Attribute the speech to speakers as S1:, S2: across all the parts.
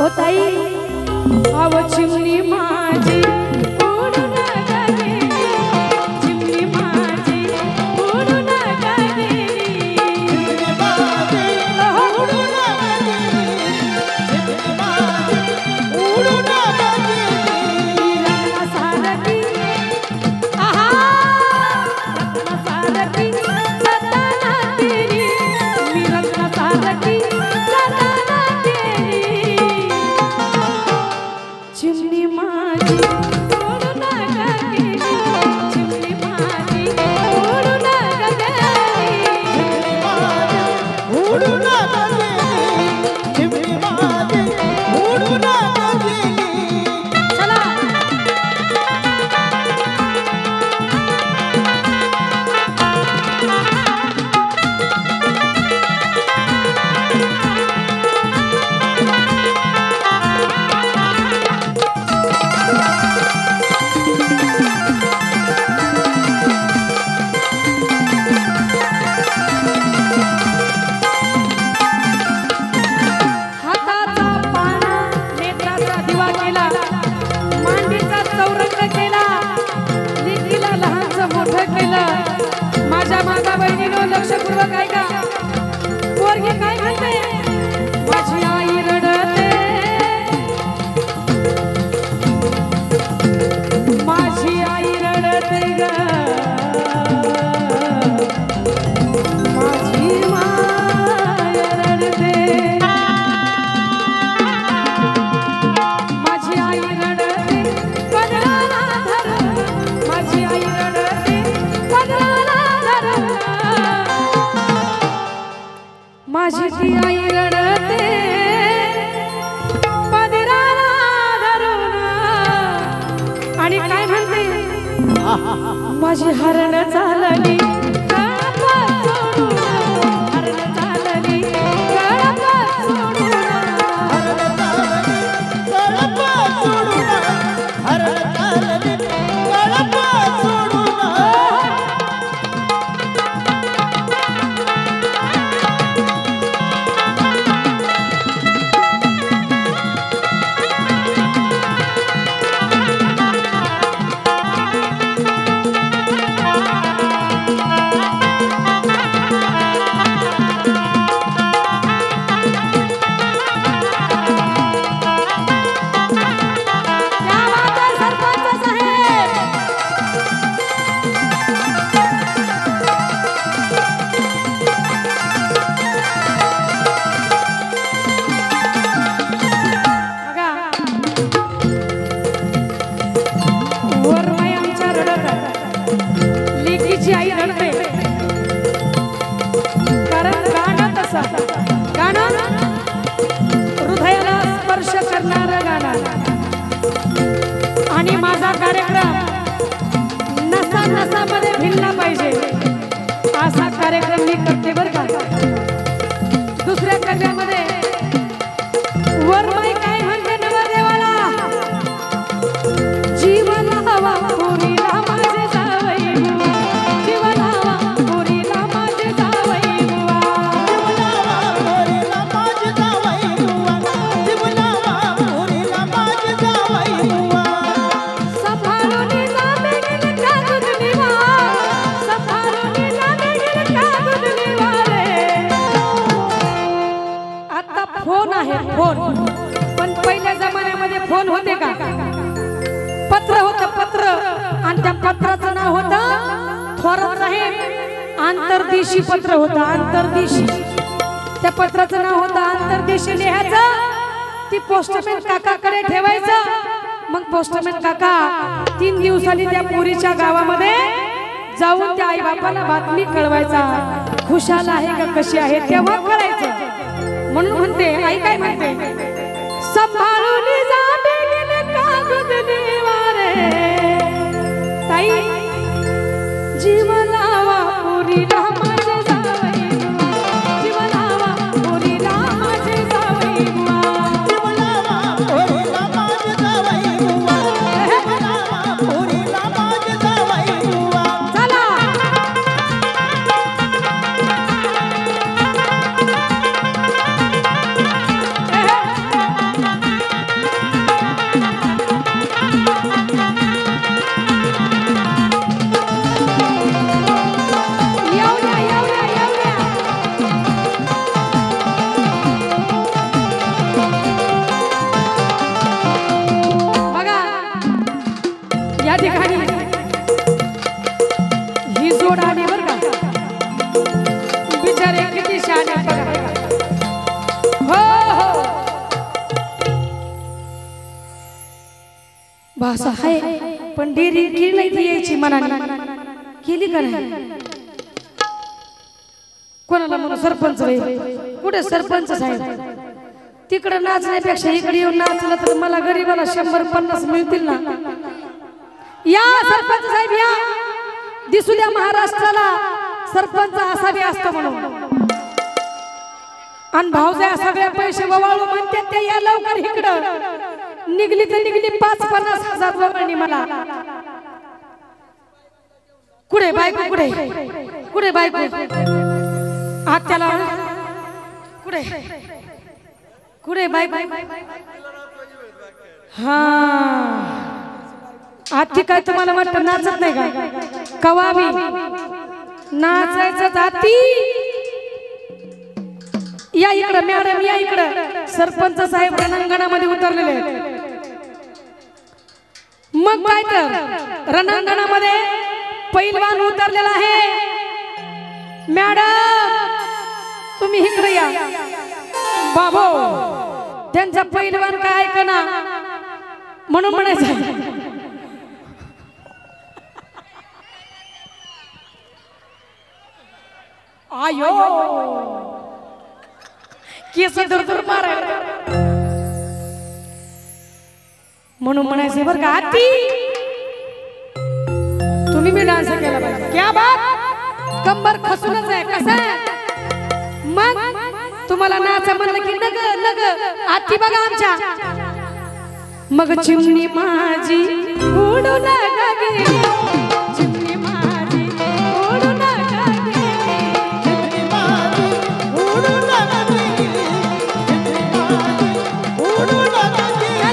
S1: ओ ताई आव चिमणी माझी उडून गेली, चिमणी माझी उडून गेली, चिमणी माझी उडून गेली, चिमणी माझी उडून गेली, रत्नसारखी आहा रत्नसारखी सताना तेरी, मी रत्नसारखी सताना तेरी, चिमणी माझी उडून गेली, चिमणी माझी उडून गेली, उडून गेली, चिमणी माझी उडून गेली. चला हाताचा पाना नेत्राचा दिवा केला, मांडीचा चौरंग केला, लेकीला लहानचं मोठं केलं. माझ्या माता बहिणीनो लक्षपूर्वक ऐका, पोरगी काय म्हणते, माझी आई रडते, माझी आई रडते ग, माझी माय रडते, माझी आई रडते पदराला धरून, माझी आई रडते पदराला धरून, माझी ती आई रडते पदराला धरून. आणि काय म्हणते, माझी हरण चालली कळप सोडून, हरण चालली कळप सोडून, हरण चालली कळप सोडून, हरण चालली कळप सोडून. क्या बात है सरपंच साहेब. बघा, वरमाई आमच्या रडत, लेकीची आई रडते, कारण गाणं तसं, गाणं हृदयाला स्पर्श करणारं गाणं. आणि माझा कार्यक्रम नसा नसामध्ये भिनला पाहिजे असा कार्यक्रम मी करते बरं का. दुसऱ्या कव्यामध्ये वरमाई काय म्हणते नवरदेवाला, जीवन हवा पोरीला माझे जावई बुवा, जीवन हवा पोरीला माझे जावई बुवा, जीवन हवा पोरीला माझे जावई बुवा, जीवन हवा पोरीला माझे जावई बुवा. संभाळून जावे गेले का गुदली वा, संभाळून जावे गेले का गुदली वा रे. आता फोन आहे फोन, पण पहिल्या जमान्यामध्ये फोन होते का, पत्र होतं पत्र, आणि त्या पत्राचं नाव होतं थोरात साहेब आंतरदेशी पत्र होतं, आंतरदेशी. त्या पत्राचं नाव होतं आंतरदेशी. लिहायचं, ती पोस्टमॅन काकाकडे ठेवायचं, मग पोस्टमॅन काका 3 दिवसांनी त्या पोरीच्या गावामध्ये जाऊन त्या आई बापाला बातमी कळवायचा, खुशाल आहे का कशी आहे तेव्हा कळायचं. म्हणून म्हणते आई काय म्हणते, संभाळून जावे गेले का गुदली वारे, ताई जीवनावा पोरीला माझे जावई बुवा, जीवनावा पोरीला माझे जावई बुवा, जीवनावा पोरीला माझे जावई बुवा, जीवनावा पोरीला माझे जावई बुवा. चला भाषा आहे पण डेरी केली नाही ती यायची मनाने केली का नाही कोणाला म्हणून सरपंच कुठे सरपंच साहेब तिकडे नाचण्यापेक्षा इकडे येऊन नाचलं तर मला गरीबाला 100-50 मिळतील ना या सरपंच साहेब या दिसू द्या महाराष्ट्राला सरपंच असा बी असतो म्हणून आणि भाऊजा सगळ्या पैसे ववाळू म्हणते ते या लवकर इकडं निघली तर निघली 5-50 हजार वगळणी मला कुठे बायको कुठे बायको आत्याला कुठे बायको हा आती काय तुम्हाला वाटतं नाचत नाही का कवाबी नाचायचं जाती या इकडं मॅडम या इकडं सरपंच साहेब रणांगणामध्ये उतरलेले मग काय तर रणांगणामध्ये पैलवान उतरलेला आहे मॅडम तुम्ही इकडे या बाबो त्यांचा पैलवान काय ऐकना म्हणून म्हणायचं आयो केस दूर मारायला म्हणून म्हणायचे बरं का आती तुम्ही मी डान्स केला पाहिजे क्या बात कंबर खसूनच आहे कसं आहे मग तुम्हाला नाचा म्हणलं की नग आती बघा आमच्या मग चिमणी माझी उडू नका गेली चिमणी माझी उडू नका गेली चिमणी माझी उडू नका गेली उडू नका गेली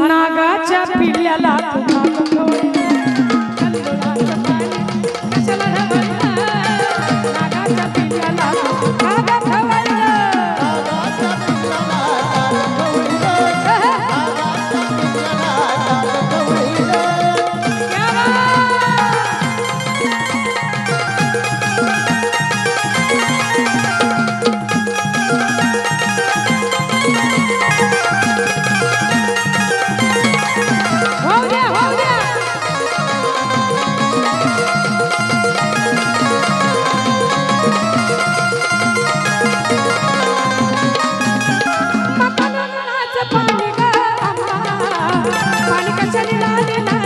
S1: नागाच्या पिल्ल्याला पाणी कशाने लाले